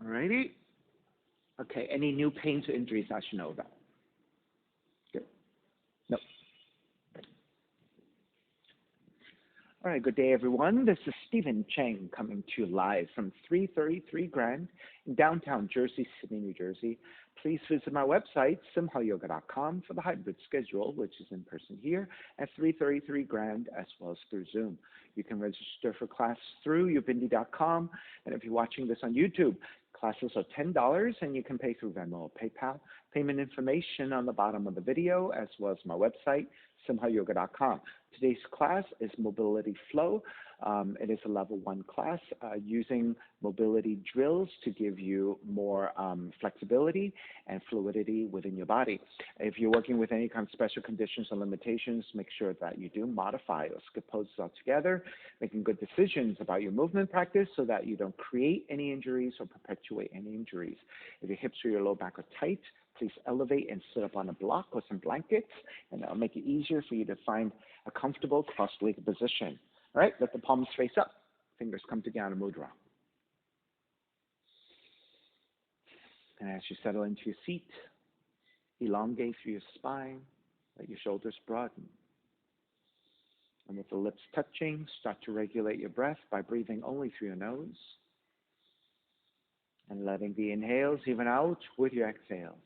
Alrighty. Okay. Any new pains or injuries I should know about? Good. No. All right, good day, everyone. This is Stephen Chang coming to you live from 333 Grand in downtown Jersey City, New Jersey. Please visit my website, simhayoga.com, for the hybrid schedule, which is in person here at 333 Grand as well as through Zoom. You can register for class through ubindi.com, and if you're watching this on YouTube, classes are $10, and you can pay through Venmo or PayPal. Payment information on the bottom of the video, as well as my website, simhayoga.com. Today's class is Mobility Flow. It is a level 1 class using mobility drills to give you more flexibility and fluidity within your body. If you're working with any kind of special conditions or limitations, make sure that you do modify or skip poses altogether, making good decisions about your movement practice so that you don't create any injuries or perpetuate any injuries. If your hips or your low back are tight, please elevate and sit up on a block or some blankets, and that'll make it easier for you to find a comfortable cross-legged position. All right, let the palms face up. Fingers come to Jnana Mudra. And as you settle into your seat, elongate through your spine, let your shoulders broaden. And with the lips touching, start to regulate your breath by breathing only through your nose and letting the inhales even out with your exhales.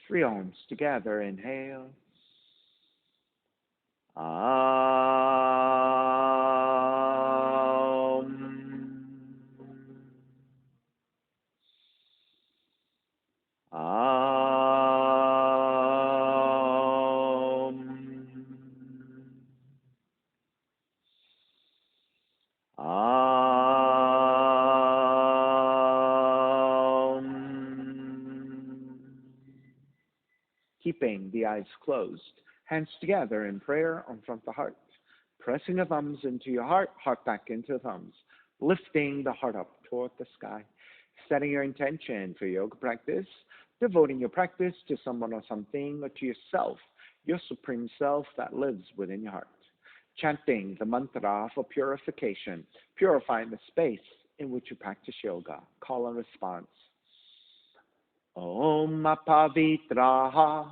Three arms together, inhale. Keeping the eyes closed, hands together in prayer in front of the heart, pressing the thumbs into your heart, heart back into the thumbs, lifting the heart up toward the sky, setting your intention for yoga practice, devoting your practice to someone or something or to yourself, your supreme self that lives within your heart. Chanting the mantra for purification, purifying the space in which you practice yoga. Call and response. Om Pavitraha,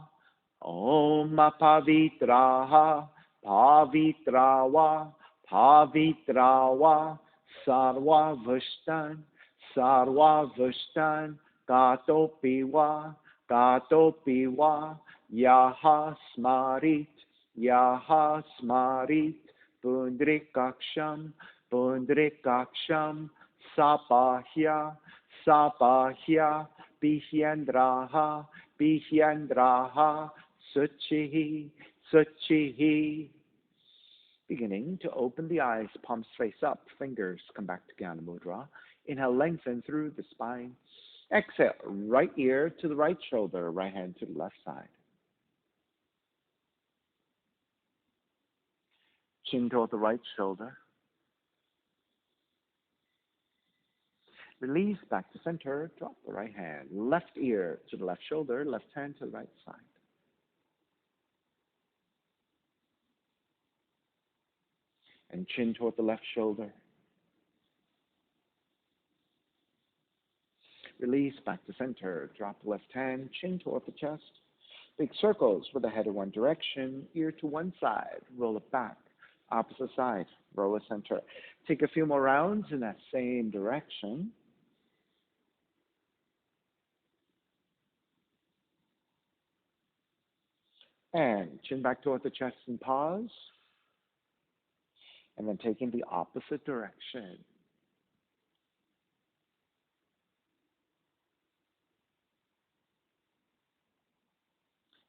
Om Pavitraha, Pavitrawa, Pavitrawa, Sarva Vishtan, Sarva Vishtan, Gatopiwa, Gatopiwa, Yaha Smarit, Yaha Smarit, Pundrikaksham, Pundrikaksham, Sapahya, Sapahya, Bihyandraha, Bihyandraha, Suchihi, Suchihi. Beginning to open the eyes, palms face up, fingers come back to Jnana Mudra. Inhale, lengthen through the spine. Exhale, right ear to the right shoulder, right hand to the left side. Chin toward the right shoulder. Release back to center, drop the right hand. Left ear to the left shoulder, left hand to the right side. And chin toward the left shoulder. Release back to center, drop the left hand, chin toward the chest. Big circles with the head in one direction, ear to one side, roll it back. Opposite side, roll it center. Take a few more rounds in that same direction. And chin back toward the chest and pause. And then taking the opposite direction.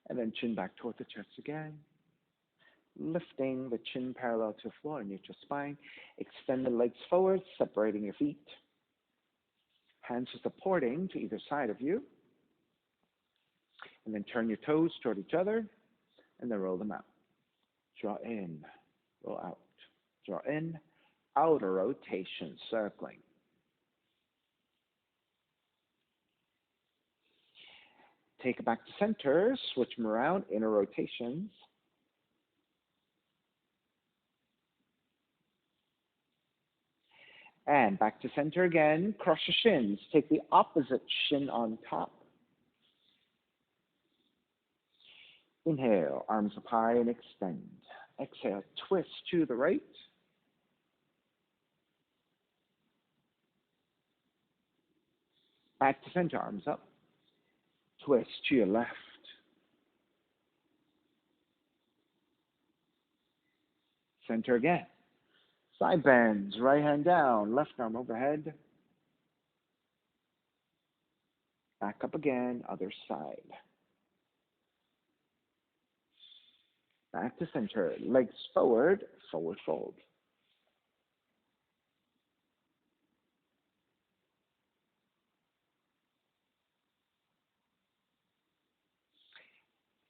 And then chin back toward the chest again. Lifting the chin parallel to the floor, neutral spine. Extend the legs forward, separating your feet. Hands are supporting to either side of you. And then turn your toes toward each other. And then roll them out. Draw in, roll out. Draw in, outer rotation, circling. Take it back to center, switch them around, inner rotations. And back to center again, cross your shins. Take the opposite shin on top. Inhale, arms up high and extend. Exhale, twist to the right. Back to center, arms up. Twist to your left. Center again. Side bends, right hand down, left arm overhead. Back up again, other side. Back to center, legs forward, forward fold.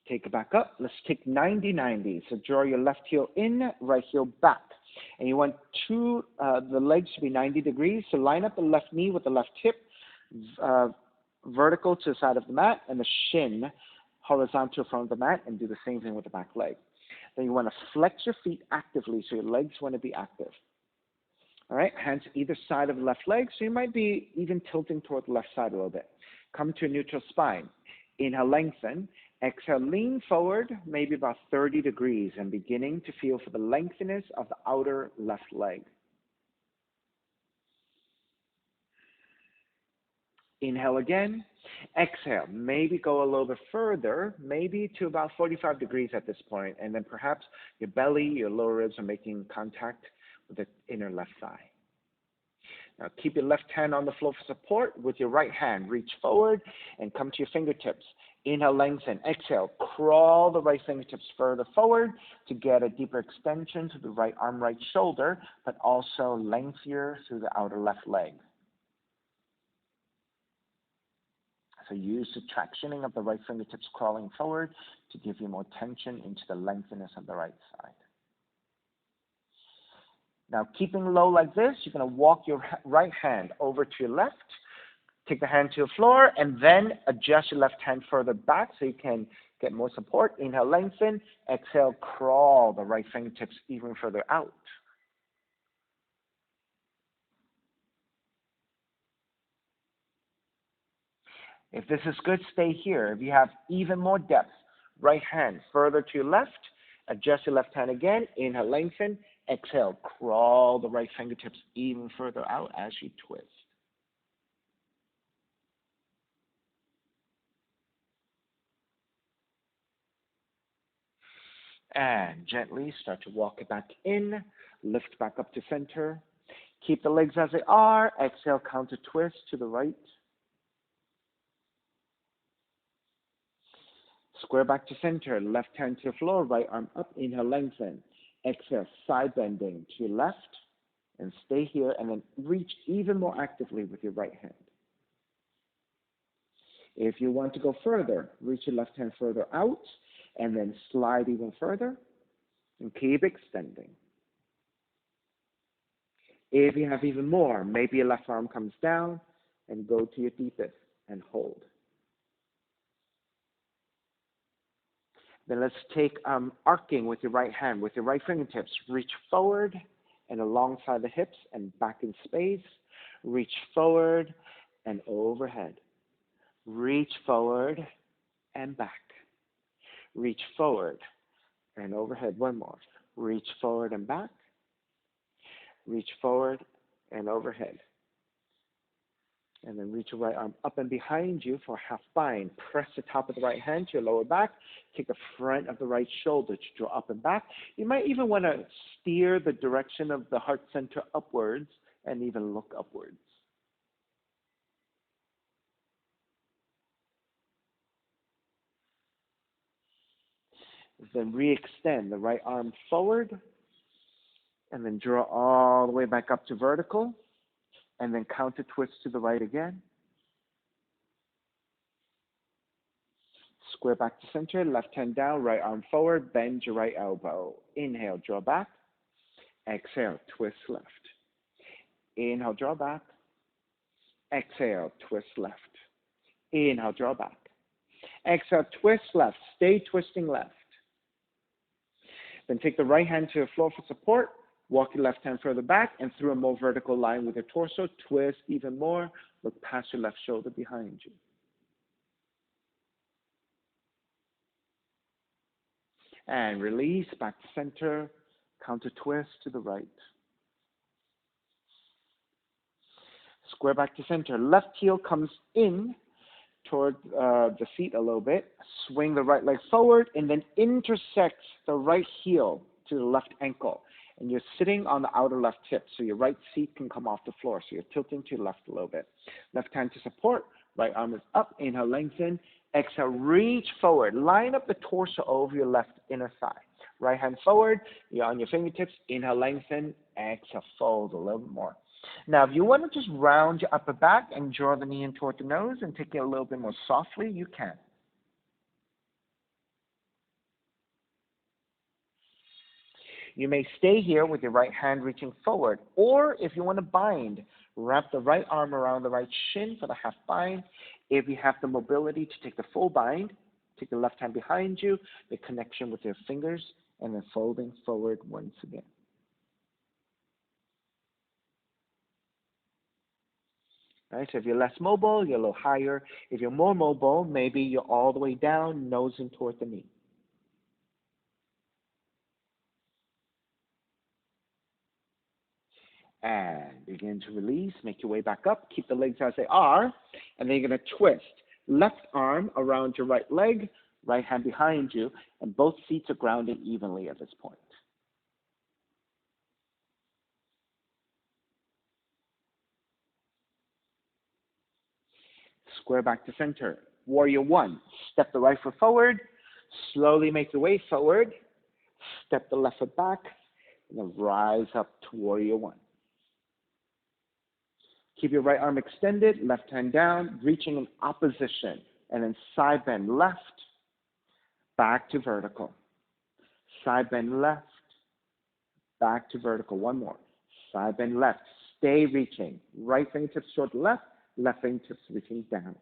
Take it back up. Let's take 90-90. So draw your left heel in, right heel back. And you want the legs to be 90 degrees. So line up the left knee with the left hip, vertical to the side of the mat, and the shin horizontal in front of the mat, and do the same thing with the back leg. Then you want to flex your feet actively, so your legs want to be active. All right, hands either side of the left leg, so you might be even tilting toward the left side a little bit. Come to a neutral spine. Inhale, lengthen. Exhale, lean forward, maybe about 30 degrees, and beginning to feel for the lengthiness of the outer left leg. Inhale again. Exhale, maybe go a little bit further, maybe to about 45 degrees at this point, and then perhaps your belly, your lower ribs are making contact with the inner left thigh. Now keep your left hand on the floor for support. With your right hand, reach forward and come to your fingertips. Inhale, lengthen. Exhale, crawl the right fingertips further forward to get a deeper extension to the right arm, right shoulder, but also lengthier through the outer left leg. So use the tractioning of the right fingertips crawling forward to give you more tension into the lengthiness of the right side. Now, keeping low like this, you're going to walk your right hand over to your left, take the hand to the floor, and then adjust your left hand further back so you can get more support. Inhale, lengthen. Exhale, crawl the right fingertips even further out. If this is good, stay here. If you have even more depth, right hand further to your left, adjust your left hand again. Inhale, lengthen. Exhale, crawl the right fingertips even further out as you twist. And gently start to walk it back in, lift back up to center. Keep the legs as they are. Exhale, counter twist to the right. Square back to center, left hand to the floor, right arm up, inhale, lengthen. Exhale, side bending to your left, and stay here, and then reach even more actively with your right hand. If you want to go further, reach your left hand further out, and then slide even further, and keep extending. If you have even more, maybe your left arm comes down, and go to your deepest, and hold. Then let's take arcing with your right hand. With your right fingertips, reach forward and alongside the hips and back in space. Reach forward and overhead. Reach forward and back. Reach forward and overhead. One more. Reach forward and back. Reach forward and overhead. And then reach your right arm up and behind you for half bind. Press the top of the right hand to your lower back. Take the front of the right shoulder to draw up and back. You might even want to steer the direction of the heart center upwards and even look upwards. Then re-extend the right arm forward and then draw all the way back up to vertical. And then counter twist to the right again. Square back to center, left hand down, right arm forward, bend your right elbow. Inhale, draw back. Exhale, twist left. Inhale, draw back. Exhale, twist left. Inhale, draw back. Exhale, twist left. Stay twisting left. Then take the right hand to the floor for support. Walk your left hand further back and through a more vertical line with your torso. Twist even more. Look past your left shoulder behind you. And release back to center. Counter twist to the right. Square back to center. Left heel comes in toward the seat a little bit. Swing the right leg forward and then intersects the right heel to the left ankle. And you're sitting on the outer left hip, so your right seat can come off the floor. So you're tilting to the left a little bit. Left hand to support. Right arm is up. Inhale, lengthen. Exhale, reach forward. Line up the torso over your left inner thigh. Right hand forward. You're on your fingertips. Inhale, lengthen. Exhale, fold a little bit more. Now, if you want to just round your upper back and draw the knee in toward the nose and take it a little bit more softly, you can. You may stay here with your right hand reaching forward, or if you want to bind, wrap the right arm around the right shin for the half bind. If you have the mobility to take the full bind, take the left hand behind you, the connection with your fingers, and then folding forward once again. Right, so if you're less mobile, you're a little higher. If you're more mobile, maybe you're all the way down, nose in toward the knee. And begin to release. Make your way back up. Keep the legs as they are. And then you're going to twist. Left arm around your right leg, right hand behind you, and both feet are grounded evenly at this point. Square back to center. Warrior one. Step the right foot forward. Slowly make your way forward. Step the left foot back. And then rise up to warrior one. Keep your right arm extended, left hand down, reaching in opposition. And then side bend left, back to vertical. Side bend left, back to vertical. One more. Side bend left. Stay reaching. Right fingertips toward the left, left fingertips reaching down.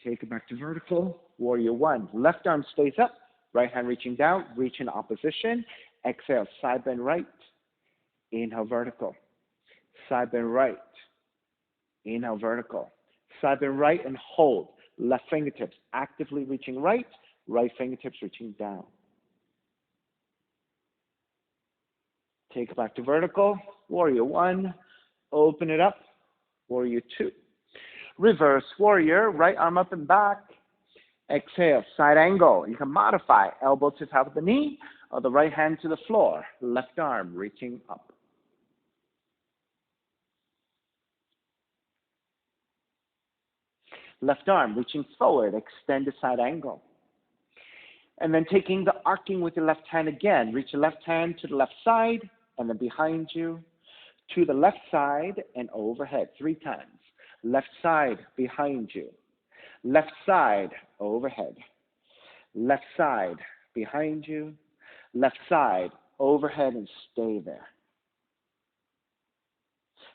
Take it back to vertical. Warrior one. Left arm stays up, right hand reaching down, reach in opposition. Exhale, side bend right. Inhale, vertical. Side bend right. Inhale, vertical. Side bend right and hold. Left fingertips actively reaching right, right fingertips reaching down. Take it back to vertical. Warrior one. Open it up. Warrior two. Reverse warrior. Right arm up and back. Exhale. Side angle. You can modify. Elbow to top of the knee or the right hand to the floor. Left arm reaching up. Left arm reaching forward, extended side angle. And then taking the arcing with your left hand again. Reach your left hand to the left side and then behind you. To the left side and overhead 3 times. Left side behind you. Left side overhead. Left side behind you. Left side overhead and stay there.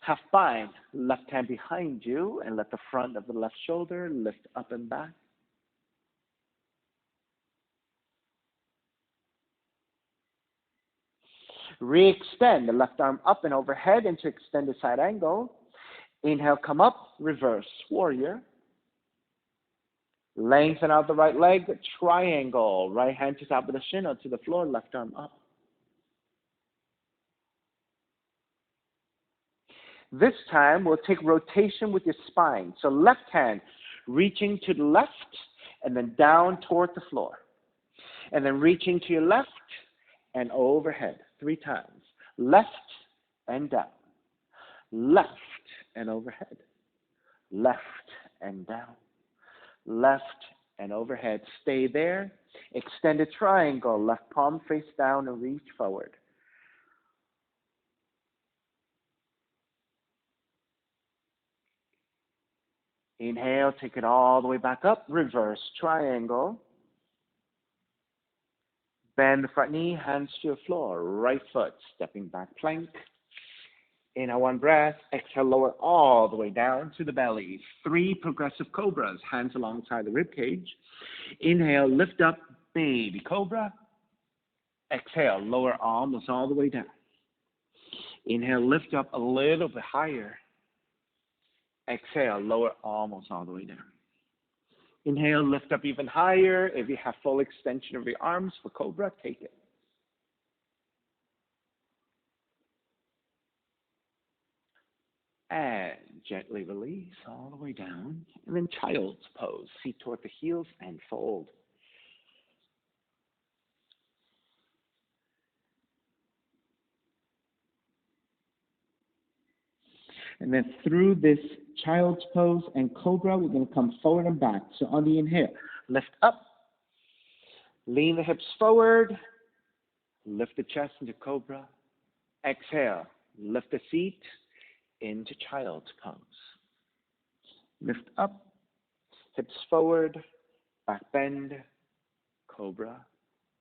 Half bind, left hand behind you and let the front of the left shoulder lift up and back. Re-extend the left arm up and overhead into extended side angle. Inhale, come up, reverse warrior. Lengthen out the right leg, triangle. Right hand to top of the shin or to the floor, left arm up. This time, we'll take rotation with your spine. So left hand reaching to the left and then down toward the floor. And then reaching to your left and overhead 3 times. Left and down. Left and overhead. Left and down. Left and overhead. Stay there. Extended triangle. Left palm face down and reach forward. Inhale, take it all the way back up. Reverse triangle. Bend the front knee, hands to your floor. Right foot, stepping back plank. Inhale, one breath. Exhale, lower all the way down to the belly. 3 progressive cobras, hands alongside the rib cage. Inhale, lift up, baby cobra. Exhale, lower almost all the way down. Inhale, lift up a little bit higher. Exhale, lower almost all the way down. Inhale, lift up even higher. If you have full extension of your arms for cobra, take it. And gently release all the way down. And then child's pose. Feet toward the heels and fold. And then through this child's pose and cobra, we're going to come forward and back. So on the inhale, lift up. Lean the hips forward. Lift the chest into cobra. Exhale. Lift the feet into child's pose. Lift up. Hips forward. Back bend. Cobra.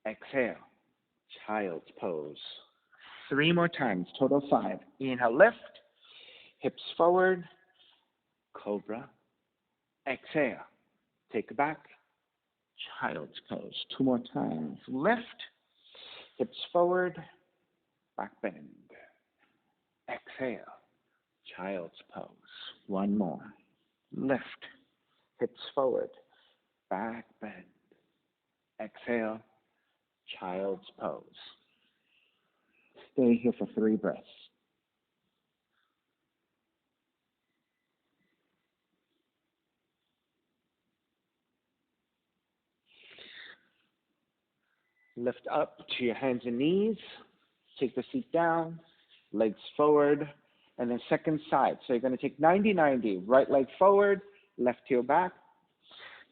Exhale. Child's pose. 3 more times. Total 5. Inhale, lift. Hips forward. Cobra. Exhale. Take it back. Child's pose. 2 more times. Lift. Hips forward. Back bend. Exhale. Child's pose. 1 more. Lift. Hips forward. Back bend. Exhale. Child's pose. Stay here for 3 breaths. Lift up to your hands and knees. Take the seat down. Legs forward. And then second side. So you're going to take 90-90. Right leg forward. Left heel back.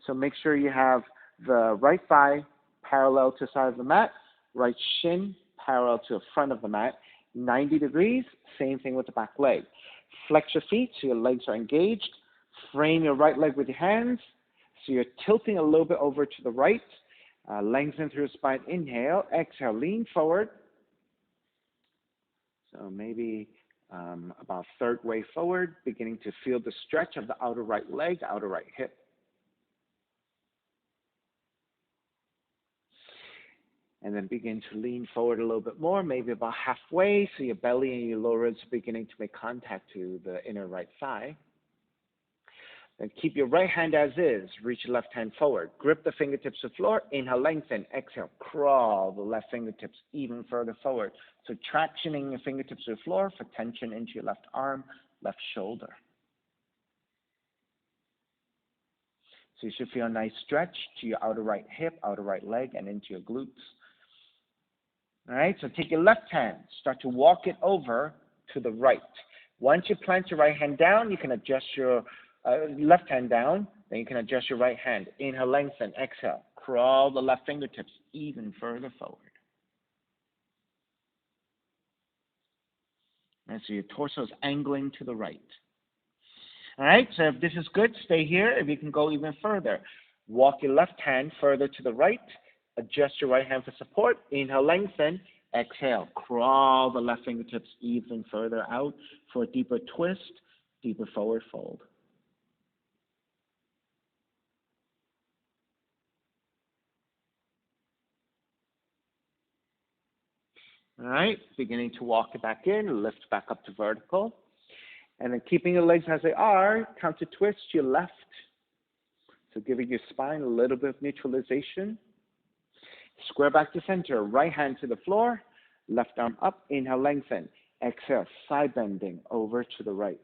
So make sure you have the right thigh parallel to the side of the mat. Right shin parallel to the front of the mat. 90 degrees. Same thing with the back leg. Flex your feet so your legs are engaged. Frame your right leg with your hands. So you're tilting a little bit over to the right. Lengthen through the spine. Inhale. Exhale. Lean forward. So maybe about third way forward, beginning to feel the stretch of the outer right leg, outer right hip. And then begin to lean forward a little bit more, maybe about halfway, so your belly and your lower ribs are beginning to make contact to the inner right thigh. Then keep your right hand as is. Reach your left hand forward. Grip the fingertips to the floor. Inhale, lengthen. Exhale, crawl the left fingertips even further forward. So tractioning your fingertips to the floor for tension into your left arm, left shoulder. So you should feel a nice stretch to your outer right hip, outer right leg, and into your glutes. All right, so take your left hand. Start to walk it over to the right. Once you plant your right hand down, you can adjust your left hand down, then you can adjust your right hand. Inhale, lengthen, exhale. Crawl the left fingertips even further forward. And so your torso is angling to the right. All right, so if this is good, stay here. If you can go even further, walk your left hand further to the right. Adjust your right hand for support. Inhale, lengthen. Exhale, crawl the left fingertips even further out for a deeper twist, deeper forward fold. All right, beginning to walk it back in, lift back up to vertical. And then keeping your legs as they are, counter twist to your left. So giving your spine a little bit of neutralization. Square back to center, right hand to the floor, left arm up, inhale, lengthen. Exhale, side bending over to the right.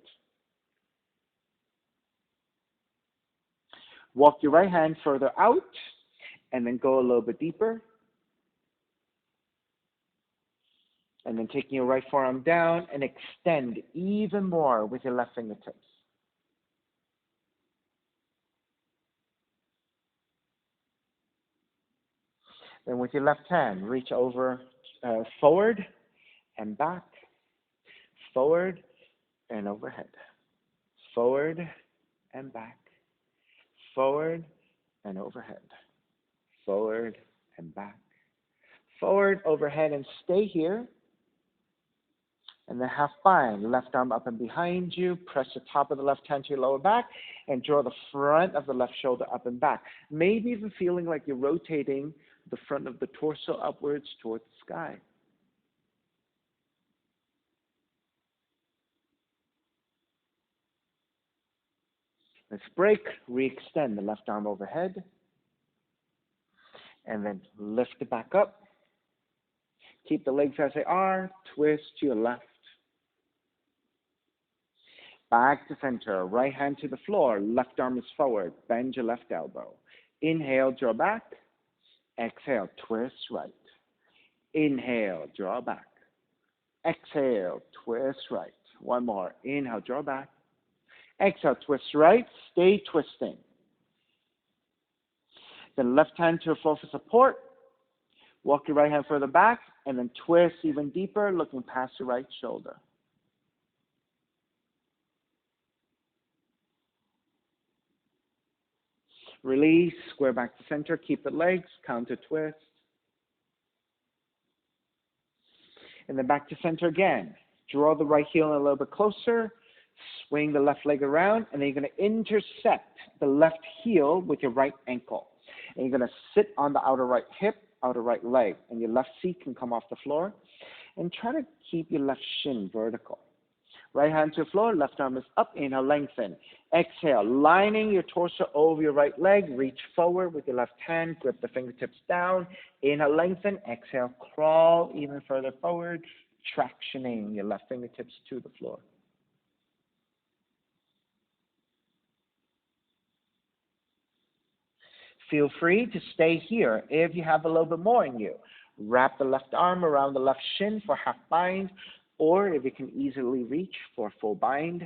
Walk your right hand further out, and then go a little bit deeper. And then taking your right forearm down and extend even more with your left fingertips. Then with your left hand, reach over forward and back, forward and overhead, forward and back, forward and overhead, forward and back, forward, overhead, and stay here. And then half bind, left arm up and behind you, press the top of the left hand to your lower back, and draw the front of the left shoulder up and back. Maybe even feeling like you're rotating the front of the torso upwards towards the sky. Let's break, re-extend the left arm overhead, and then lift it back up. Keep the legs as they are, twist to your left. Back to center, right hand to the floor, left arm is forward, bend your left elbow. Inhale, draw back. Exhale, twist right. Inhale, draw back. Exhale, twist right. One more. Inhale, draw back. Exhale, twist right. Stay twisting. Then left hand to the floor for support. Walk your right hand further back, and then twist even deeper, looking past your right shoulder. Release, square back to center, keep the legs, counter twist. And then back to center again. Draw the right heel a little bit closer, swing the left leg around, and then you're going to intersect the left heel with your right ankle. And you're going to sit on the outer right hip, outer right leg, and your left seat can come off the floor. And try to keep your left shin vertical. Right hand to the floor, left arm is up, inhale, lengthen. Exhale, lining your torso over your right leg, reach forward with your left hand, grip the fingertips down. Inhale, lengthen. Exhale, crawl even further forward, tractioning your left fingertips to the floor. Feel free to stay here if you have a little bit more in you. Wrap the left arm around the left shin for half bind, or if you can easily reach for full bind,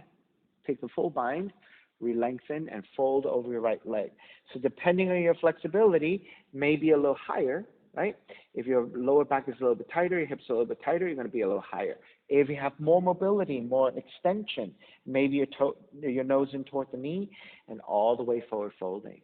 take the full bind, re-lengthen, and fold over your right leg. So depending on your flexibility, maybe a little higher, right? If your lower back is a little bit tighter, your hips are a little bit tighter, you're going to be a little higher. If you have more mobility, more extension, maybe your nose in toward the knee, and all the way forward folding.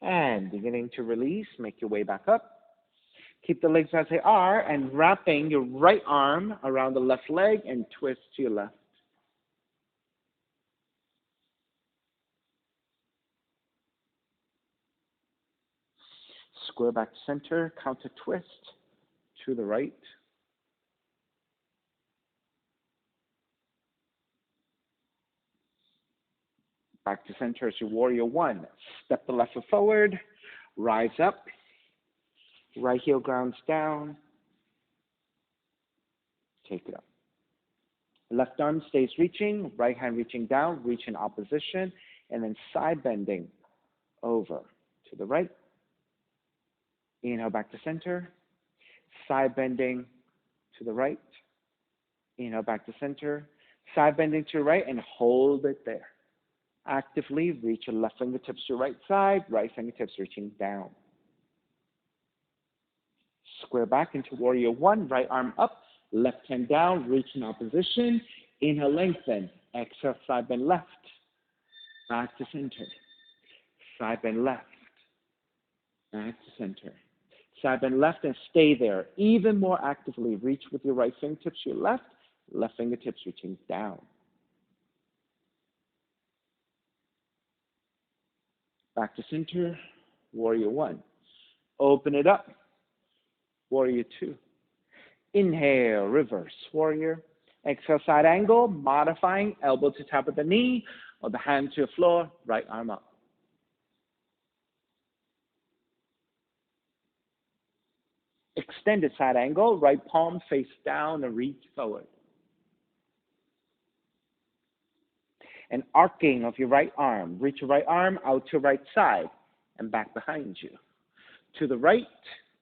And beginning to release, make your way back up. Keep the legs as they are, and wrapping your right arm around the left leg and twist to your left. Square back to center, counter twist to the right. Back to center as your warrior one. Step the left foot forward, rise up, right heel grounds down, take it up. Left arm stays reaching, right hand reaching down, reach in opposition, and then side bending over to the right. Inhale back to center, side bending to the right. Inhale back to center, side bending to your right, and hold it there. Actively reach your left fingertips to your right side, right fingertips reaching down. Square back into warrior one, right arm up, left hand down, reach in opposition. Inhale, lengthen. Exhale, side bend left. Back to center. Side bend left. Back to center. Side bend left and stay there. Even more actively, reach with your right fingertips to your left fingertips reaching down. Back to center, warrior one. Open it up, warrior two. Inhale, reverse warrior. Exhale, side angle, modifying, elbow to top of the knee, or the hand to the floor, right arm up. Extended side angle, right palm face down and reach forward. An arcing of your right arm. Reach your right arm out to right side and back behind you. To the right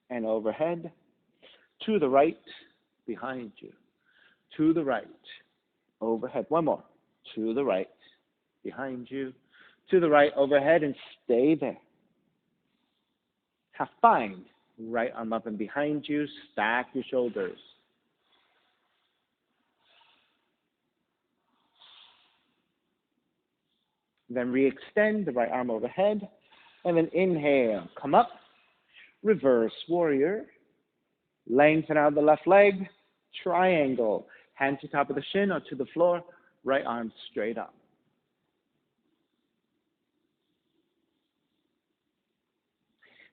and overhead. To the right, behind you. To the right, overhead. One more. To the right, behind you. To the right, overhead, and stay there. Half bind. Right arm up and behind you. Stack your shoulders. Then re-extend the right arm overhead. And then inhale, come up, reverse warrior. Lengthen out the left leg, triangle. Hand to top of the shin or to the floor, right arm straight up.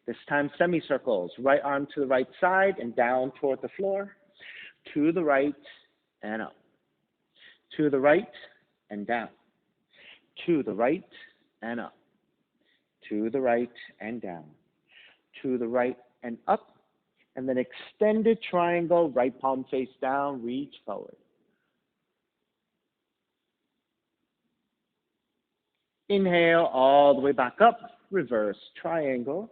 This time semicircles, right arm to the right side and down toward the floor, to the right and up, to the right and down, to the right and up, to the right and down, to the right and up, and then extended triangle, right palm face down, reach forward. Inhale all the way back up, reverse triangle.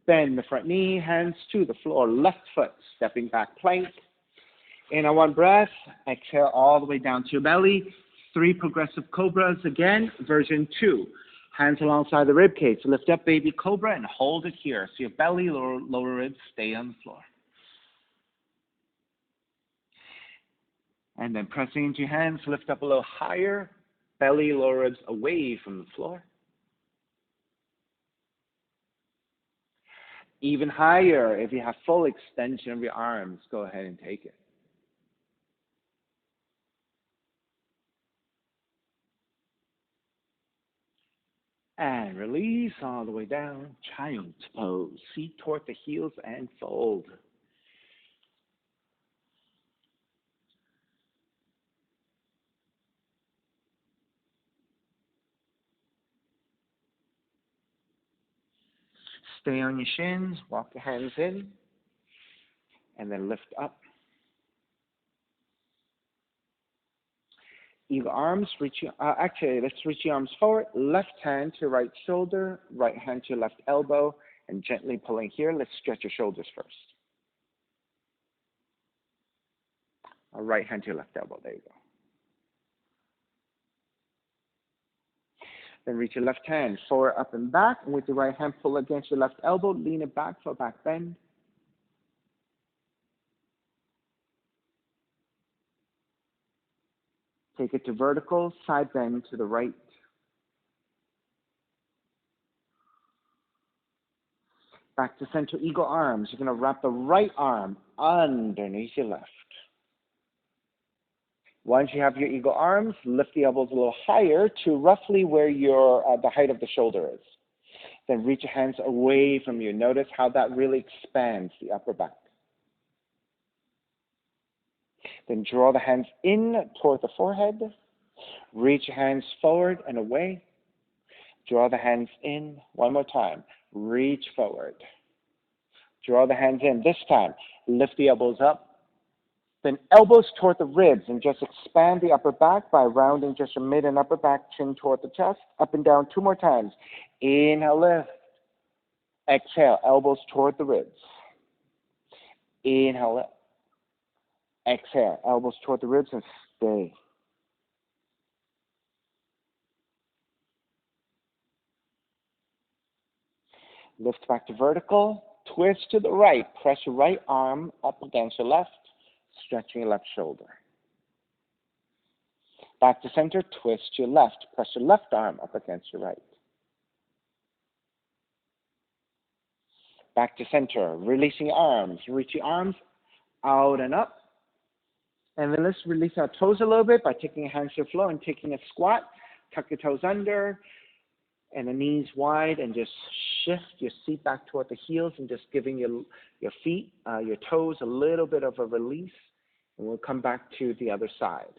Bend the front knee, hands to the floor, left foot, stepping back plank. In a one breath, exhale all the way down to your belly. 3 progressive cobras again, version 2. Hands alongside the rib cage, lift up baby cobra and hold it here. So your belly, lower ribs stay on the floor. And then pressing into your hands, lift up a little higher, belly, lower ribs away from the floor. Even higher, if you have full extension of your arms, go ahead and take it. And release all the way down, child's pose. Feet toward the heels and fold. Stay on your shins, walk your hands in, and then lift up. Eagle arms, let's reach your arms forward. Left hand to your right shoulder, right hand to your left elbow, and gently pulling here. Let's stretch your shoulders first. Right hand to your left elbow, there you go. Then reach your left hand forward, up, and back. And with your right hand, pull against your left elbow. Lean it back for a back bend. Take it to vertical, side bend to the right. Back to center eagle arms. You're going to wrap the right arm underneath your left. Once you have your eagle arms, lift the elbows a little higher to roughly where the height of the shoulder is. Then reach your hands away from you. Notice how that really expands the upper back. Then draw the hands in toward the forehead. Reach your hands forward and away. Draw the hands in. One more time. Reach forward. Draw the hands in. This time, lift the elbows up. Then elbows toward the ribs and just expand the upper back by rounding just your mid and upper back, chin toward the chest. Up and down 2 more times. Inhale, lift. Exhale, elbows toward the ribs. Inhale, lift. Exhale, elbows toward the ribs and stay. Lift back to vertical. Twist to the right. Press your right arm up against your left, stretching your left shoulder. Back to center. Twist to your left. Press your left arm up against your right. Back to center. Releasing your arms. Reach your arms out and up. And then let's release our toes a little bit by taking your hands to the floor and taking a squat. Tuck your toes under and the knees wide, and just shift your seat back toward the heels and just giving your feet, your toes a little bit of a release. And we'll come back to the other side.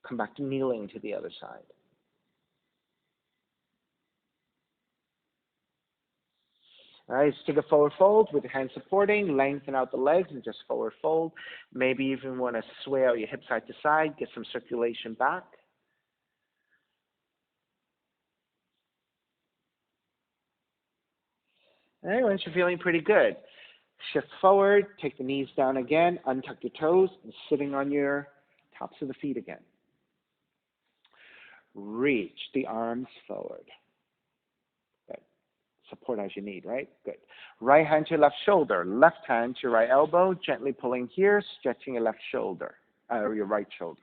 Come back to kneeling to the other side. All right, let's take a forward fold with your hands supporting. Lengthen out the legs and just forward fold. Maybe even want to sway out your hips side to side. Get some circulation back. All right, once you're feeling pretty good, shift forward, take the knees down again, untuck your toes, and sitting on your tops of the feet again. Reach the arms forward. Good. Support as you need, right? Good. Right hand to your left shoulder, left hand to your right elbow, gently pulling here, stretching your left shoulder, or your right shoulder.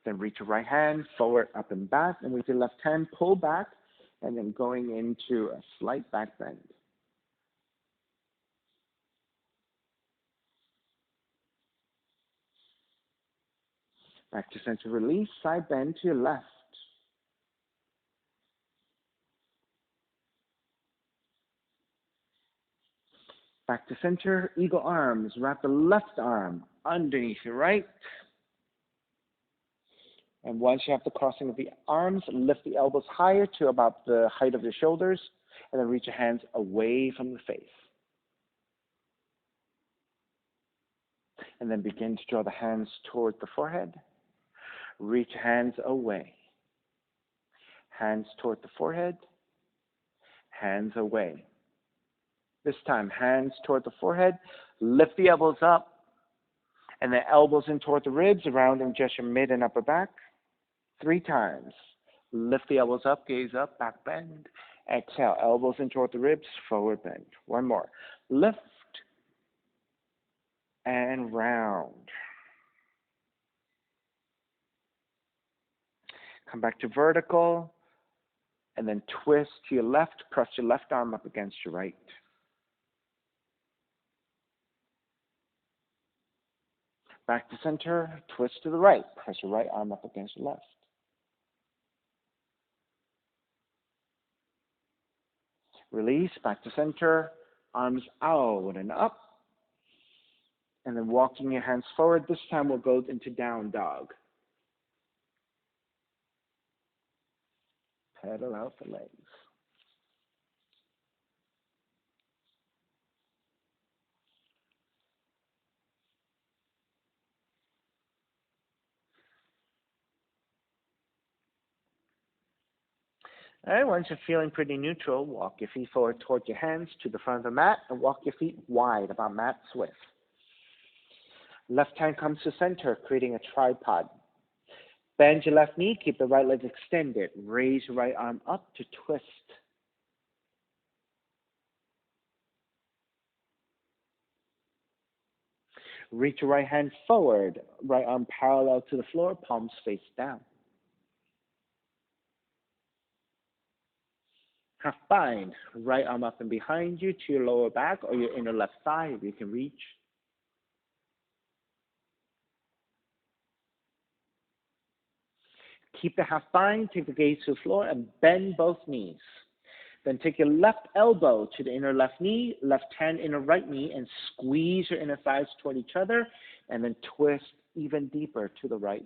Then reach your right hand forward, up and back, and with your left hand, pull back, and then going into a slight back bend. Back to center, release, side bend to your left. Back to center, eagle arms. Wrap the left arm underneath your right. And once you have the crossing of the arms, lift the elbows higher to about the height of your shoulders, and then reach your hands away from the face. And then begin to draw the hands toward the forehead. Reach hands away. Hands toward the forehead. Hands away. This time, hands toward the forehead. Lift the elbows up. And then elbows in toward the ribs, rounding just your mid and upper back. 3 times. Lift the elbows up, gaze up, back bend. Exhale, elbows in toward the ribs, forward bend. 1 more. Lift and round. Come back to vertical, and then twist to your left. Press your left arm up against your right. Back to center, twist to the right. Press your right arm up against your left. Release, back to center, arms out and up. And then walking your hands forward. This time we'll go into down dog. Pedal out the legs. All right, once you're feeling pretty neutral, walk your feet forward toward your hands to the front of the mat and walk your feet wide, about mat width. Left hand comes to center, creating a tripod. Bend your left knee, keep the right leg extended. Raise your right arm up to twist. Reach your right hand forward, right arm parallel to the floor, palms face down. Half bind, right arm up and behind you to your lower back or your inner left thigh if you can reach. Keep the half bind, take the gaze to the floor and bend both knees. Then take your left elbow to the inner left knee, left hand inner right knee, and squeeze your inner thighs toward each other, and then twist even deeper to the right.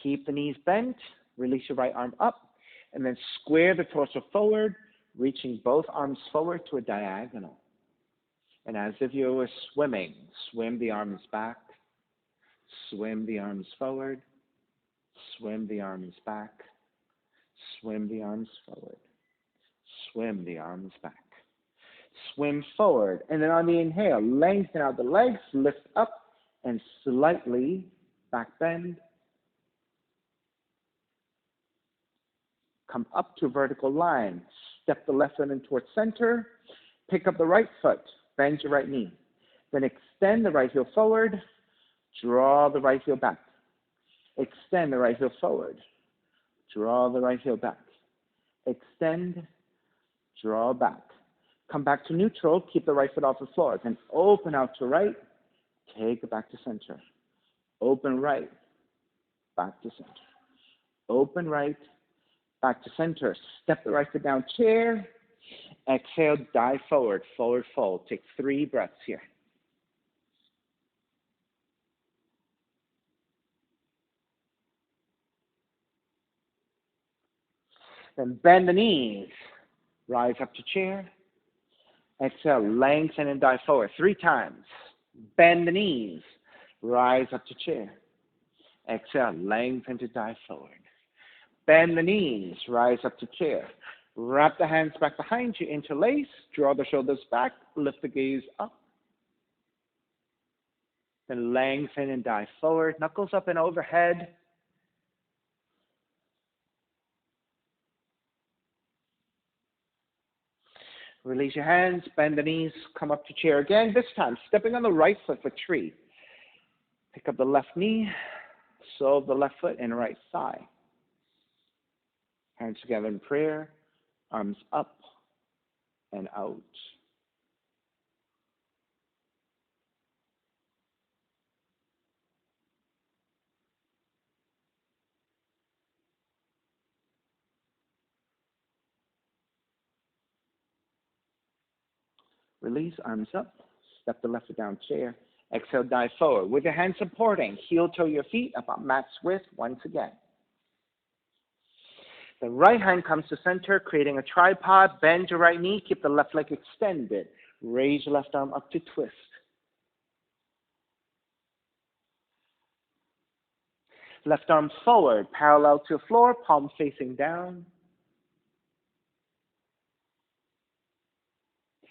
Keep the knees bent, release your right arm up, and then square the torso forward, reaching both arms forward to a diagonal. And as if you were swimming, swim the arms back, swim the arms forward, swim the arms back, swim the arms forward, swim the arms back. Swim forward, and then on the inhale, lengthen out the legs, lift up, and slightly back bend. Come up to a vertical line. Step the left foot in towards center. Pick up the right foot. Bend your right knee. Then extend the right heel forward. Draw the right heel back. Extend the right heel forward. Draw the right heel back. Extend. Draw back. Come back to neutral. Keep the right foot off the floor. Then open out to right. Take it back to center. Open right. Back to center. Open right. Back to center. Step the right foot down, chair. Exhale, dive forward, forward fold. Take 3 breaths here. Then bend the knees. Rise up to chair. Exhale, lengthen and dive forward 3 times. Bend the knees. Rise up to chair. Exhale, lengthen to dive forward. Bend the knees. Rise up to chair. Wrap the hands back behind you, interlace. Draw the shoulders back. Lift the gaze up. Then lengthen and dive forward. Knuckles up and overhead. Release your hands, bend the knees, come up to chair again. This time, stepping on the right foot for tree. Pick up the left knee, sole of the left foot and right thigh. Hands together in prayer, arms up and out. Release, arms up, step the left foot down chair. Exhale, dive forward. With your hands supporting, heel toe your feet about max width once again. The right hand comes to center, creating a tripod. Bend your right knee, keep the left leg extended. Raise your left arm up to twist. Left arm forward, parallel to the floor, palm facing down.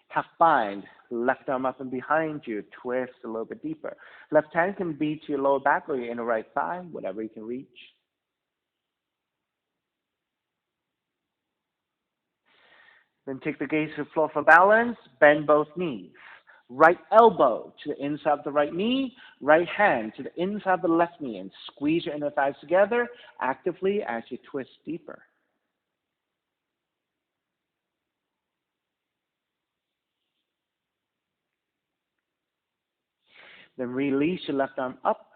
Half bind, left arm up and behind you, twist a little bit deeper. Left hand can be to your lower back or your inner right thigh, whatever you can reach. Then take the gaze to the floor for balance, bend both knees. Right elbow to the inside of the right knee, right hand to the inside of the left knee, and squeeze your inner thighs together actively as you twist deeper. Then release your left arm up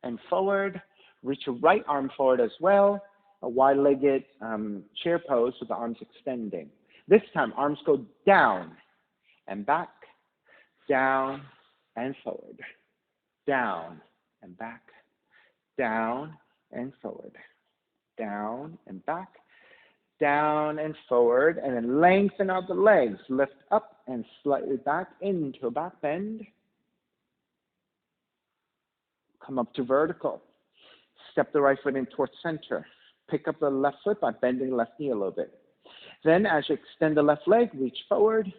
and forward. Reach your right arm forward as well. A wide-legged chair pose with the arms extending. This time, arms go down and back, down and forward, down and back, down and forward, down and back, down and forward, and then lengthen out the legs. Lift up and slightly back into a back bend. Come up to vertical. Step the right foot in towards center. Pick up the left foot by bending the left knee a little bit. Then as you extend the left leg, reach forward,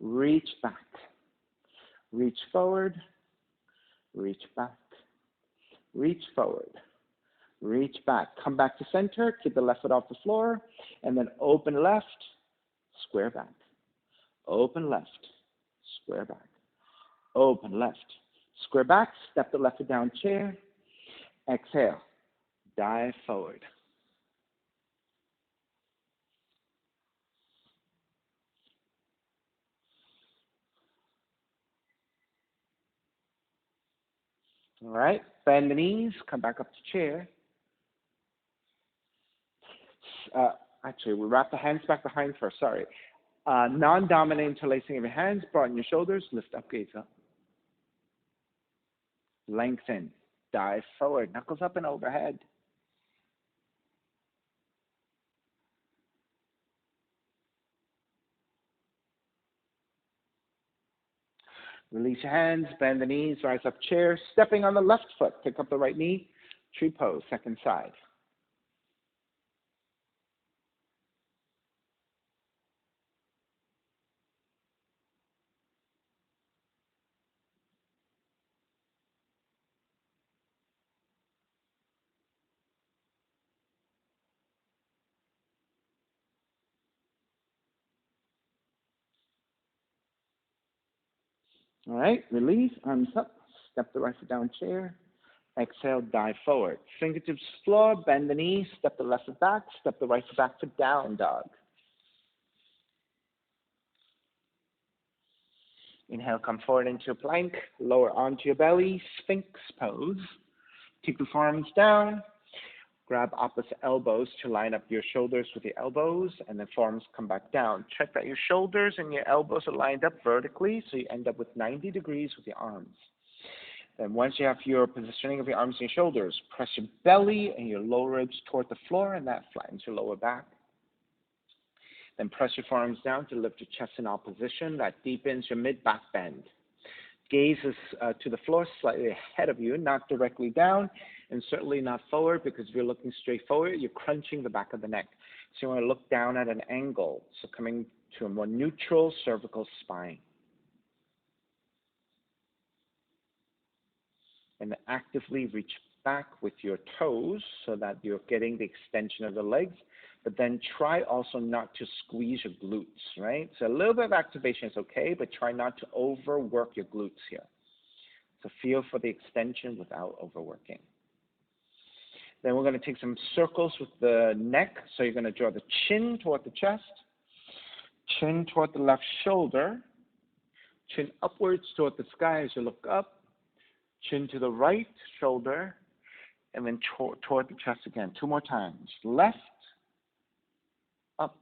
reach back. Reach forward, reach back. Reach forward, reach back. Come back to center, keep the left foot off the floor, and then open left, square back. Open left, square back. Open left, square back. Step the left foot down chair. Exhale, dive forward. All right, bend the knees, come back up to chair. Actually, we wrap the hands back behind first, sorry. Non-dominant interlacing of your hands, broaden your shoulders, lift up, gaze up. Lengthen, dive forward, knuckles up and overhead. Release your hands, bend the knees, rise up chair, stepping on the left foot, pick up the right knee, tree pose, second side. All right, release, arms up, step the right foot down chair. Exhale, dive forward. Fingertips floor, bend the knees, step the left foot back, step the right foot back to down dog. Inhale, come forward into a plank, lower onto your belly, Sphinx pose. Keep the forearms down. Grab opposite elbows to line up your shoulders with your elbows, and then forearms come back down. Check that your shoulders and your elbows are lined up vertically, so you end up with 90 degrees with your arms. Then once you have your positioning of your arms and your shoulders, press your belly and your lower ribs toward the floor, and that flattens your lower back. Then press your forearms down to lift your chest in opposition. That deepens your mid-back bend. Gaze is to the floor, slightly ahead of you, not directly down, and certainly not forward, because if you're looking straight forward, you're crunching the back of the neck. So you want to look down at an angle, so coming to a more neutral cervical spine. And then actively reach back with your toes so that you're getting the extension of the legs. but then try also not to squeeze your glutes, right? So a little bit of activation is okay, but try not to overwork your glutes here. So feel for the extension without overworking. Then we're going to take some circles with the neck. So you're going to draw the chin toward the chest, chin toward the left shoulder, chin upwards toward the sky as you look up, chin to the right shoulder, and then toward the chest again. 2 more times. Left, up,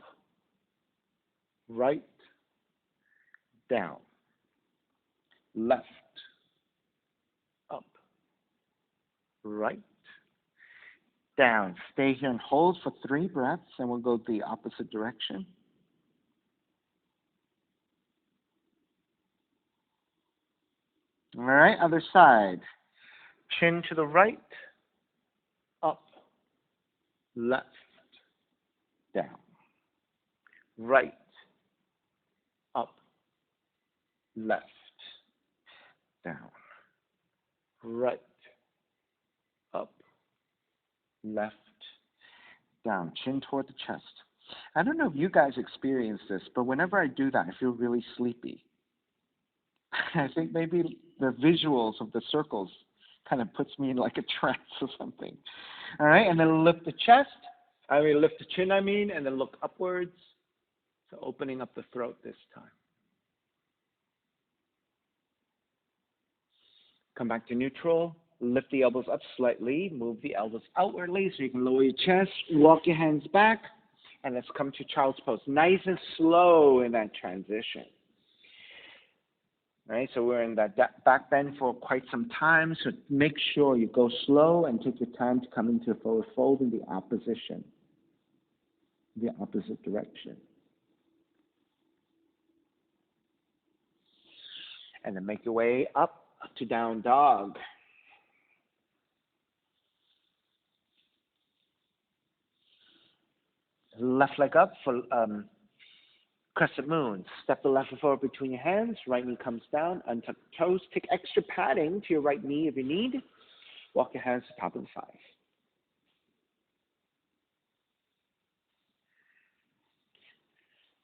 right, down. Left, up, right, down. Stay here and hold for 3 breaths, and we'll go the opposite direction. All right, other side. Chin to the right, up, left, down. Right, up, left, down. Right, up, left, down. Chin toward the chest. I don't know if you guys experience this, but whenever I do that, I feel really sleepy. I think maybe the visuals of the circles kind of puts me in like a trance or something. All right, and then lift the chest. Lift the chin, and then look upwards. So opening up the throat this time. Come back to neutral. Lift the elbows up slightly. Move the elbows outwardly so you can lower your chest. Walk your hands back. And let's come to child's pose. Nice and slow in that transition. All right, so we're in that back bend for quite some time. So make sure you go slow and take your time to come into a forward fold in the opposite direction. And then make your way up to down dog. Left leg up for crescent moon. Step the left foot forward between your hands. Right knee comes down. Untuck toes. Take extra padding to your right knee if you need. Walk your hands to top of the thighs.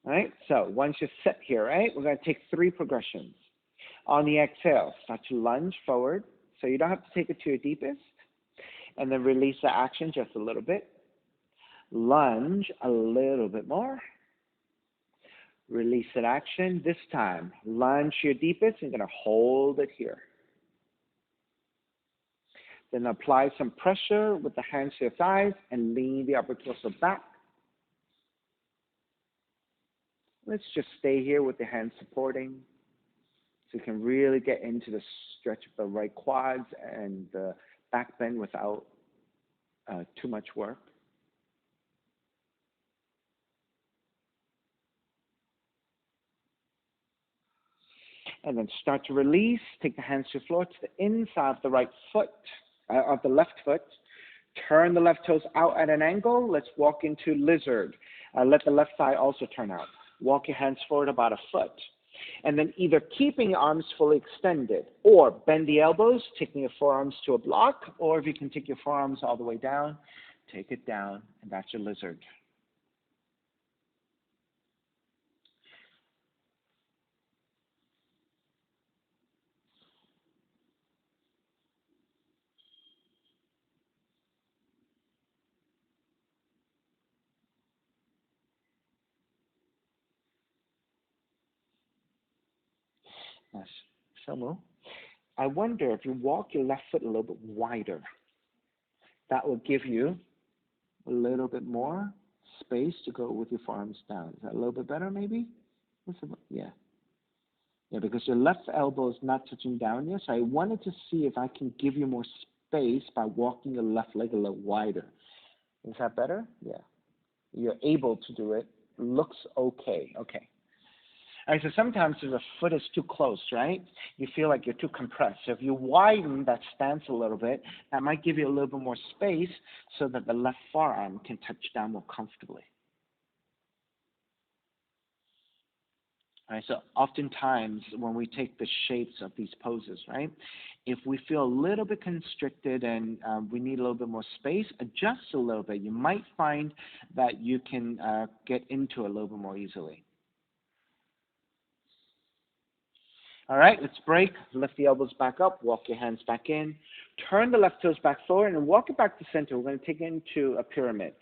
All right, so once you're set here, right, we're going to take 3 progressions. On the exhale, start to lunge forward. So you don't have to take it to your deepest. And then release the action just a little bit. Lunge a little bit more. Release that action. This time, lunge to your deepest. You're going to hold it here. Then apply some pressure with the hands to your thighs and lean the upper torso back. Let's just stay here with the hands supporting so you can really get into the stretch of the right quads and the back bend without too much work. And then start to release. Take the hands to the floor to the inside of the right foot, of the left foot. Turn the left toes out at an angle. Let's walk into lizard. Let the left thigh also turn out. Walk your hands forward about a foot. And then either keeping your arms fully extended or bend the elbows, taking your forearms to a block, or if you can take your forearms all the way down, take it down, and that's your lizard. Yes. Shomu. I wonder if you walk your left foot a little bit wider, that will give you a little bit more space to go with your forearms down. Is that a little bit better, maybe? Yeah. Yeah, because your left elbow is not touching down yet, so I wanted to see if I can give you more space by walking your left leg a little wider. Is that better? Yeah. You're able to do it. Looks okay. Okay. All right, so sometimes if the foot is too close, right, you feel like you're too compressed. So if you widen that stance a little bit, that might give you a little bit more space so that the left forearm can touch down more comfortably. Right, so oftentimes when we take the shapes of these poses, right, if we feel a little bit constricted and we need a little bit more space, adjust a little bit. You might find that you can get into it a little bit more easily. All right, let's break. Lift the elbows back up, walk your hands back in, turn the left toes back forward, and walk it back to center. We're going to take it into a pyramid.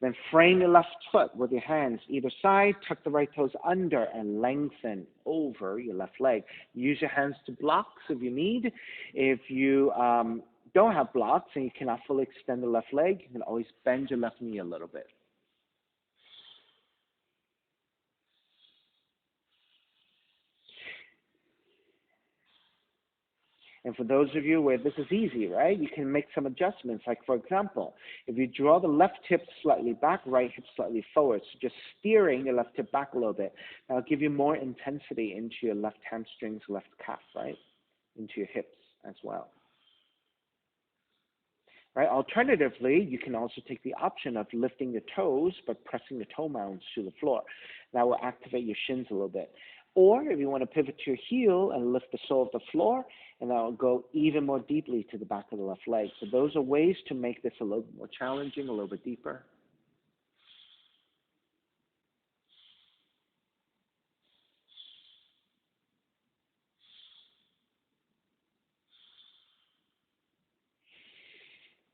Then frame your left foot with your hands either side, tuck the right toes under, and lengthen over your left leg. Use your hands to blocks if you need. If you don't have blocks and you cannot fully extend the left leg, you can always bend your left knee a little bit. And for those of you where this is easy, right, you can make some adjustments. Like, for example, if you draw the left hip slightly back, right hip slightly forward, so just steering your left hip back a little bit, that'll give you more intensity into your left hamstrings, left calf, right, into your hips as well. Right? Alternatively, you can also take the option of lifting your toes but pressing the toe mounds to the floor. That will activate your shins a little bit. Or if you want to pivot to your heel and lift the sole of the floor, and that will go even more deeply to the back of the left leg. So those are ways to make this a little bit more challenging, a little bit deeper.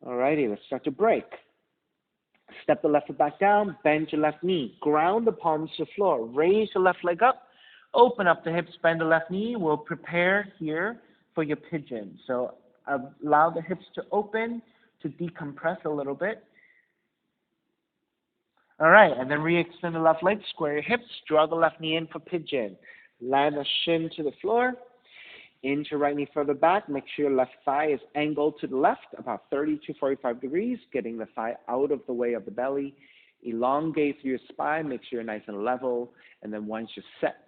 Alrighty, let's start to break. Step the left foot back down, bend your left knee, ground the palms to the floor, raise the left leg up, open up the hips, bend the left knee. We'll prepare here for your pigeon. So allow the hips to open, to decompress a little bit. All right, and then re-extend the left leg, square your hips, draw the left knee in for pigeon. Land the shin to the floor. Inch your right knee further back. Make sure your left thigh is angled to the left, about 30 to 45 degrees, getting the thigh out of the way of the belly. Elongate through your spine. Make sure you're nice and level. And then once you're set,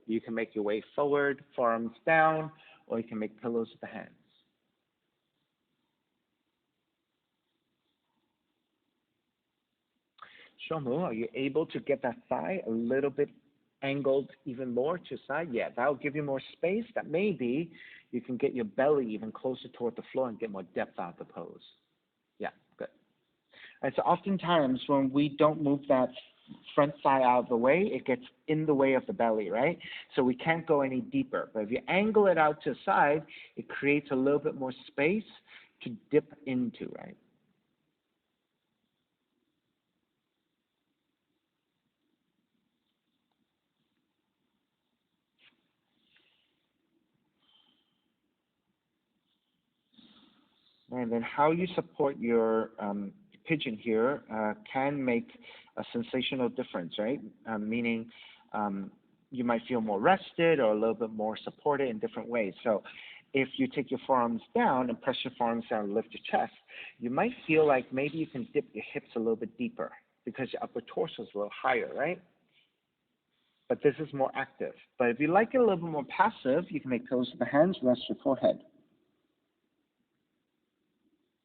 you can make your way forward, forearms down, or you can make pillows with the hands. Shomu, are you able to get that thigh a little bit angled even more to the side? Yeah, that'll give you more space. That maybe you can get your belly even closer toward the floor and get more depth out of the pose. Yeah, good. And so oftentimes when we don't move that front thigh out of the way, it gets in the way of the belly, right? So we can't go any deeper. But if you angle it out to the side, it creates a little bit more space to dip into, right? And then how you support your pigeon here can make a sensational difference, right? Meaning you might feel more rested or a little bit more supported in different ways. So if you take your forearms down and press your forearms down and lift your chest, you might feel like maybe you can dip your hips a little bit deeper because your upper torso is a little higher, right? But this is more active. But if you like it a little bit more passive, you can make pillows with the hands, rest your forehead.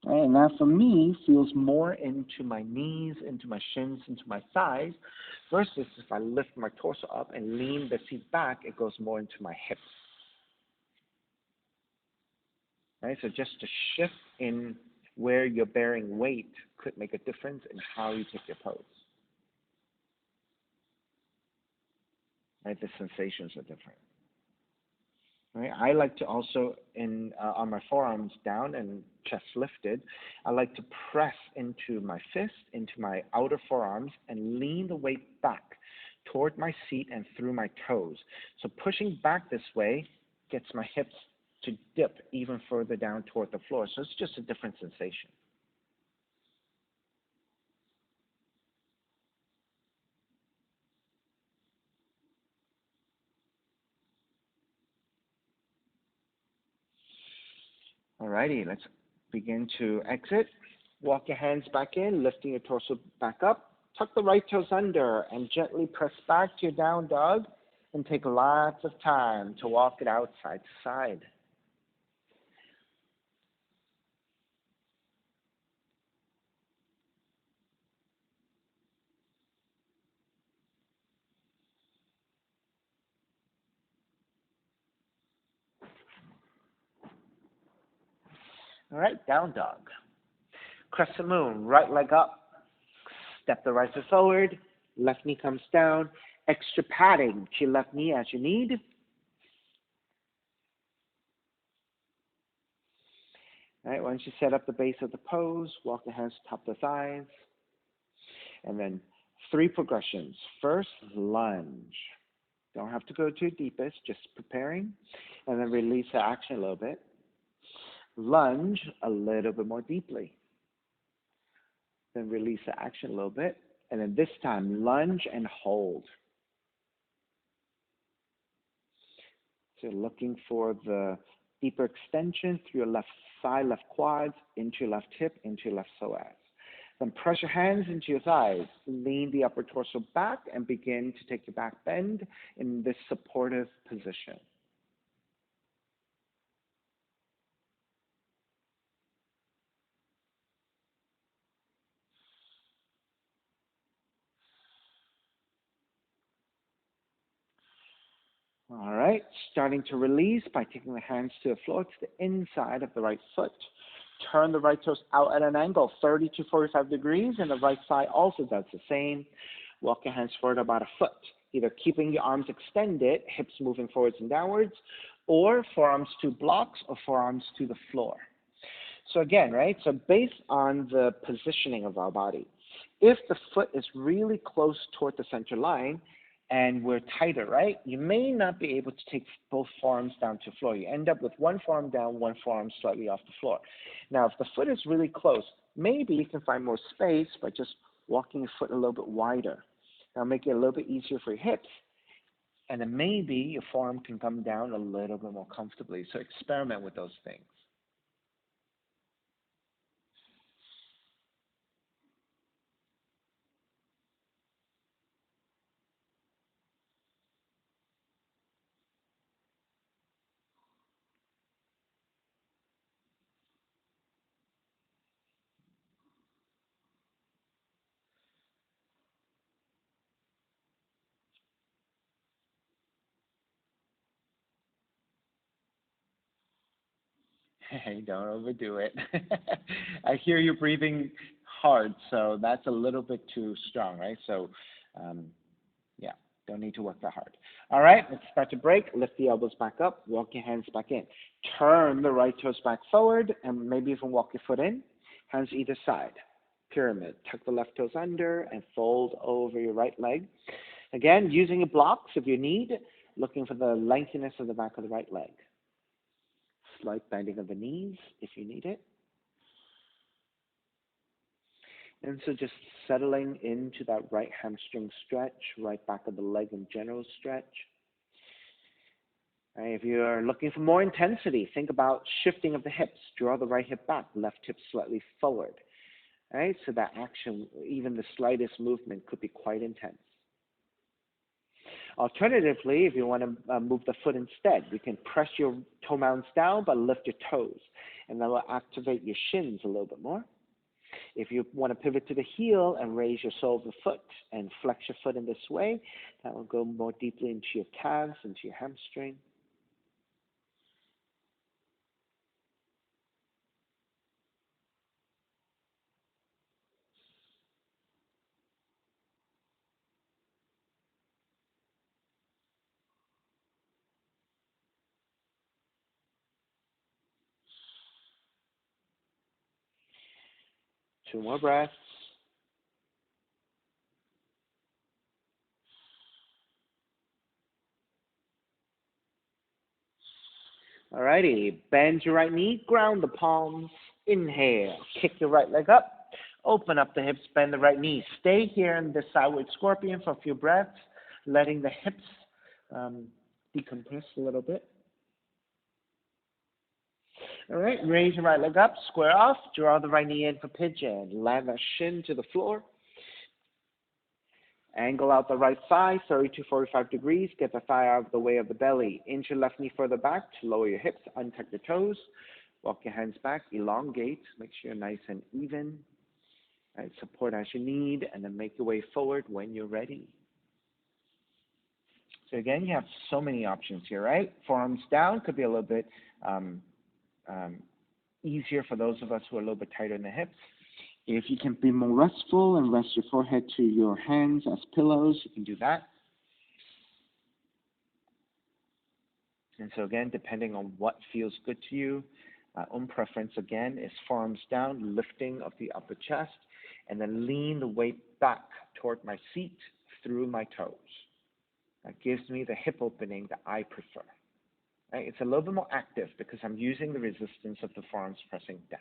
Right, and that for me feels more into my knees, into my shins, into my thighs, versus if I lift my torso up and lean the seat back, it goes more into my hips. Right, so just a shift in where you're bearing weight could make a difference in how you take your pose. Right, the sensations are different. Right? I like to also, on my forearms down and chest lifted, I like to press into my fist, into my outer forearms, and lean the weight back toward my seat and through my toes. So pushing back this way gets my hips to dip even further down toward the floor. So it's just a different sensation. Alrighty, let's begin to exit. Walk your hands back in, lifting your torso back up. Tuck the right toes under and gently press back to your down dog and take lots of time to walk it out side to side. All right, down dog. Crescent moon, right leg up. Step the right foot forward. Left knee comes down. Extra padding to your left knee as you need. All right, once you set up the base of the pose, walk the hands top the thighs. And then 3 progressions. First, lunge. Don't have to go to deepest, just preparing. And then release the action a little bit. Lunge a little bit more deeply. Then release the action a little bit. And then this time, lunge and hold. So looking for the deeper extension through your left thigh, left quads, into your left hip, into your left psoas. Then press your hands into your thighs. Lean the upper torso back and begin to take your back bend in this supportive position. All right, starting to release by taking the hands to the floor to the inside of the right foot. Turn the right toes out at an angle, 30 to 45 degrees, and the right side also does the same. Walk your hands forward about a foot, either keeping your arms extended, hips moving forwards and downwards, or forearms to blocks or forearms to the floor. So again, right, so based on the positioning of our body, if the foot is really close toward the center line, and we're tighter, right? You may not be able to take both forearms down to the floor. You end up with one forearm down, one forearm slightly off the floor. Now, if the foot is really close, maybe you can find more space by just walking your foot a little bit wider. That'll make it a little bit easier for your hips. And then maybe your forearm can come down a little bit more comfortably. So experiment with those things. Hey, don't overdo it. I hear you breathing hard, so that's a little bit too strong, right? So, yeah, don't need to work that hard. All right, let's start to break. Lift the elbows back up. Walk your hands back in. Turn the right toes back forward, and maybe even walk your foot in. Hands either side. Pyramid. Tuck the left toes under and fold over your right leg. Again, using your blocks if you need, looking for the lengthiness of the back of the right leg. Slight bending of the knees if you need it. And so just settling into that right hamstring stretch, right back of the leg in general stretch. Right, if you're looking for more intensity, think about shifting of the hips. Draw the right hip back, left hip slightly forward. Right, so that action, even the slightest movement, could be quite intense. Alternatively, if you want to move the foot instead, you can press your toe mounds down but lift your toes, and that will activate your shins a little bit more. If you want to pivot to the heel and raise your sole of the foot and flex your foot in this way, that will go more deeply into your calves, into your hamstring. Two more breaths. Alrighty, bend your right knee, ground the palms. Inhale, kick your right leg up. Open up the hips, bend the right knee. Stay here in this sideward scorpion for a few breaths, letting the hips decompress a little bit. All right, raise your right leg up, square off, draw the right knee in for pigeon. Land that shin to the floor. Angle out the right thigh, 30 to 45 degrees. Get the thigh out of the way of the belly. Inch your left knee further back to lower your hips, untuck your toes. Walk your hands back, elongate. Make sure you're nice and even. And support as you need, and then make your way forward when you're ready. So again, you have so many options here, right? Forearms down could be a little bit easier for those of us who are a little bit tighter in the hips. If you can be more restful and rest your forehead to your hands as pillows, you can do that. And so again, depending on what feels good to you, my own preference again is forearms down, lifting of the upper chest, and then lean the weight back toward my seat through my toes. That gives me the hip opening that I prefer. Right? It's a little bit more active because I'm using the resistance of the forearms pressing down.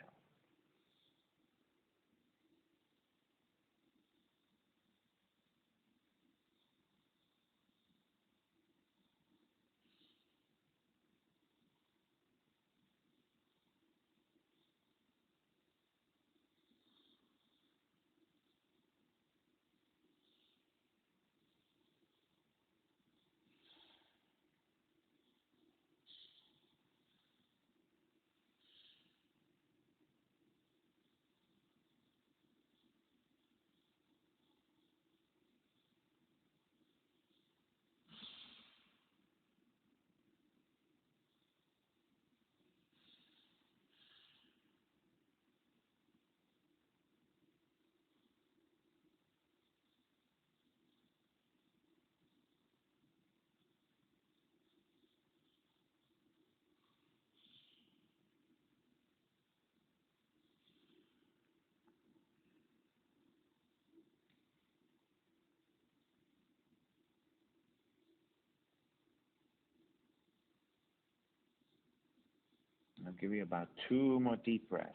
I'll give you about 2 more deep breaths.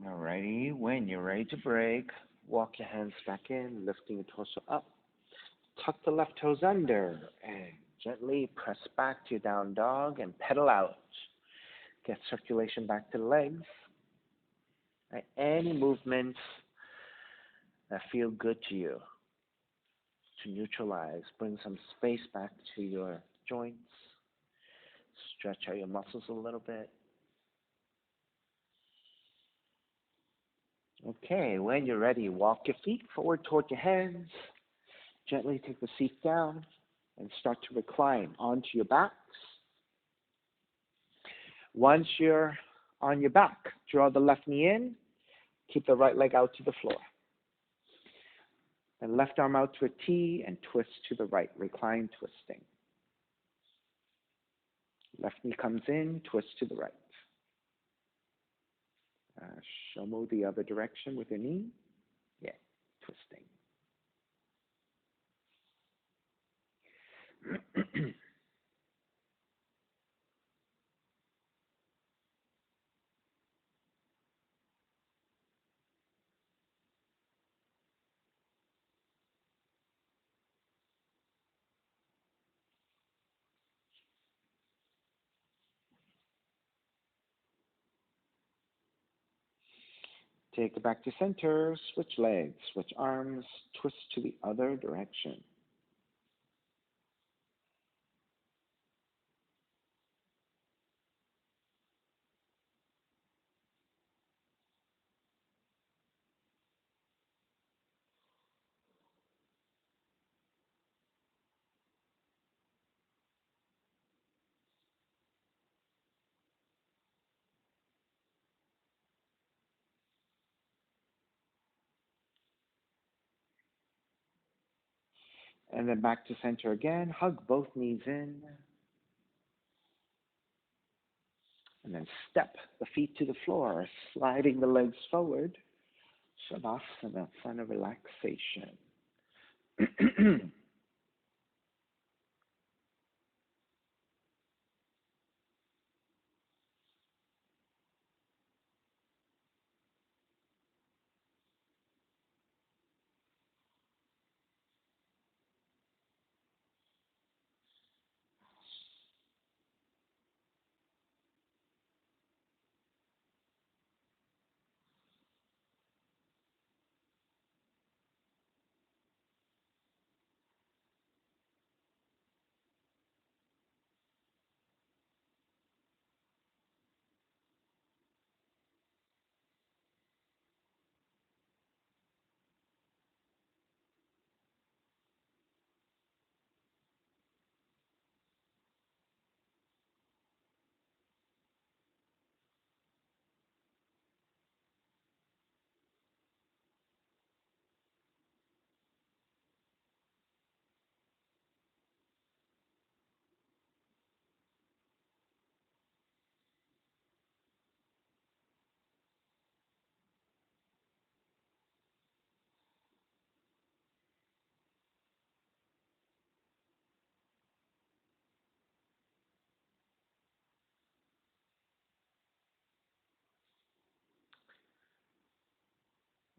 Alrighty, when you're ready to break, walk your hands back in, lifting your torso up. Tuck the left toes under and gently press back to your down dog and pedal out. Get circulation back to the legs. Right? Any movements that feel good to you to neutralize. Bring some space back to your joints. Stretch out your muscles a little bit. Okay, when you're ready, walk your feet forward toward your hands. Gently take the seat down and start to recline onto your backs. Once you're on your back, draw the left knee in. Keep the right leg out to the floor. And left arm out to a T and twist to the right, recline twisting. Left knee comes in, twist to the right. Shomo the other direction with your knee. Yeah, twisting. Take it back to center, switch legs, switch arms, twist to the other direction. And then back to center again. Hug both knees in. And then step the feet to the floor, sliding the legs forward. Shavasana, sign of relaxation.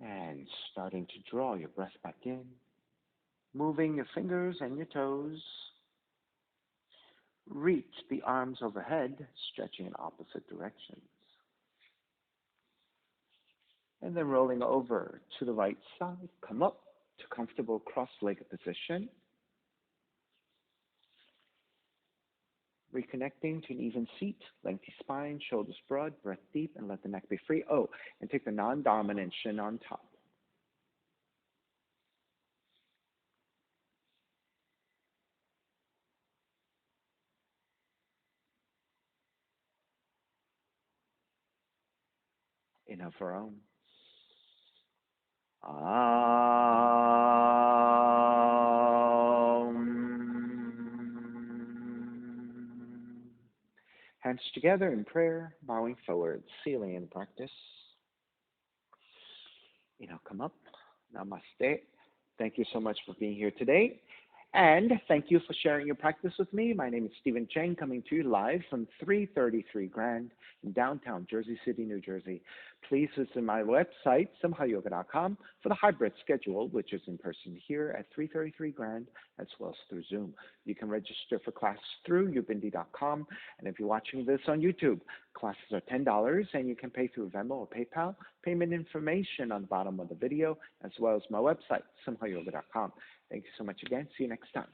And starting to draw your breath back in, moving your fingers and your toes. Reach the arms overhead, stretching in opposite directions. And then rolling over to the right side, come up to comfortable cross-legged position. Reconnecting to an even seat, lengthy spine, shoulders broad, breath deep, and let the neck be free. Oh, and take the non-dominant shin on top. Inhale for Om. Hands together in prayer, bowing forward, sealing in practice. Come up. Namaste. Thank you so much for being here today. And thank you for sharing your practice with me. My name is Stephen Chang, coming to you live from 333 Grand in downtown Jersey City, New Jersey. Please visit my website, simhayoga.com, for the hybrid schedule, which is in person here at 333 Grand, as well as through Zoom. You can register for classes through ubindi.com. And if you're watching this on YouTube, classes are $10, and you can pay through Venmo or PayPal. Payment information on the bottom of the video, as well as my website, simhayoga.com. Thank you so much again. See you next time.